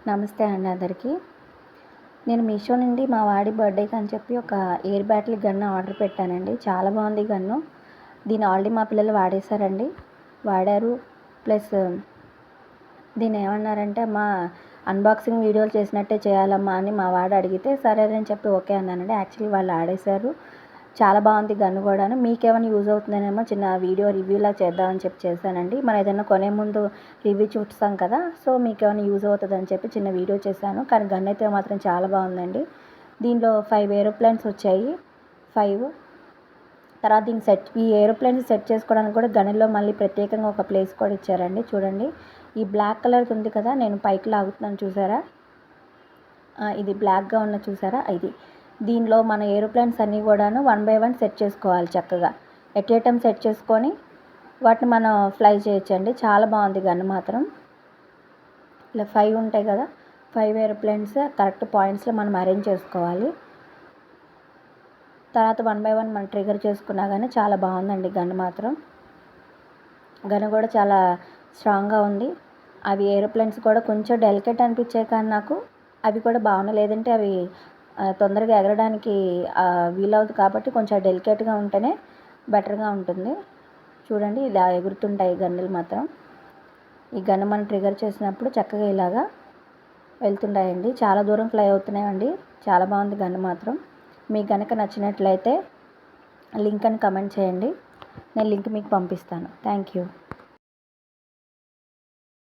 నమస్తే అండి అందరికీ. నేను మీషో నుండి మా వాడి బర్త్డేకి అని చెప్పి ఒక ఎయిర్ బ్యాటిల్ గన్ ఆర్డర్ పెట్టానండి. చాలా బాగుంది గన్ను. దీన్ని ఆల్రెడీ మా పిల్లలు వాడారు. ప్లస్ దీన్ని ఏమన్నారంటే అన్బాక్సింగ్ వీడియోలు చేసినట్టే చేయాలమ్మా అని మా వాడు అడిగితే సరే అని చెప్పి ఓకే అన్నానండి. యాక్చువల్లీ వాళ్ళు ఆడేశారు. చాలా బాగుంది గన్ను కూడాను. మీకేమైనా యూజ్ అవుతుందనేమో చిన్న వీడియో రివ్యూలా చేద్దామని చెప్పి చేశానండి. మనం ఏదైనా కొనే ముందు రివ్యూ చూస్తాం కదా, సో మీకేమైనా యూజ్ అవుతుందని చెప్పి చిన్న వీడియో చేశాను. కానీ గన్ అయితే మాత్రం చాలా బాగుందండి. దీనిలో 5 ఏరోప్లేన్స్ వచ్చాయి. 5 తర్వాత ఈ ఏరోప్లేన్స్ సెట్ చేసుకోవడానికి కూడా గన్నులో మళ్ళీ ప్రత్యేకంగా ఒక ప్లేస్ కూడా ఇచ్చారండి. చూడండి, ఈ బ్లాక్ కలర్ ఉంది కదా, నేను పైకి లాగుతున్నాను చూసారా, ఇది బ్లాక్గా ఉన్న చూసారా, ఇది దీనిలో మన ఏరోప్లేన్స్ అన్నీ కూడాను 1 by 1 సెట్ చేసుకోవాలి. చక్కగా ఎట్ ఏ టైం సెట్ చేసుకొని వాటిని మనం ఫ్లై చేయొచ్చండి. చాలా బాగుంది గన్ మాత్రం. ఇలా 5 ఉంటాయి కదా, 5 ఏరోప్లేన్స్ కరెక్ట్ పాయింట్స్లో మనం అరేంజ్ చేసుకోవాలి. తర్వాత 1 by 1 మనం ట్రిగర్ చేసుకున్నా కానీ చాలా బాగుందండి గన్ మాత్రం. గన్ కూడా చాలా స్ట్రాంగ్గా ఉంది. అవి ఏరోప్లేన్స్ కూడా కొంచెం డెలికేట్ అనిపించాయి, కానీ నాకు అవి కూడా బాగున్నాయి. లేదంటే అవి తొందరగా ఎగరడానికి వీలవుతుంది కాబట్టి కొంచెం డెలికేట్గా ఉంటేనే బెటర్గా ఉంటుంది. చూడండి, ఇలా ఎగురుతుంటాయి గన్నులు మాత్రం. ఈ గన్ను మనం ట్రిగర్ చేసినప్పుడు చక్కగా ఇలాగా వెళ్తుంటాయండి. చాలా దూరం ఫ్లై అవుతున్నాయండి. చాలా బాగుంది గన్ను మాత్రం. మీకు కనుక నచ్చినట్లయితే లింక్ అని కమెంట్ చేయండి, నేను లింక్ మీకు పంపిస్తాను. Thank you.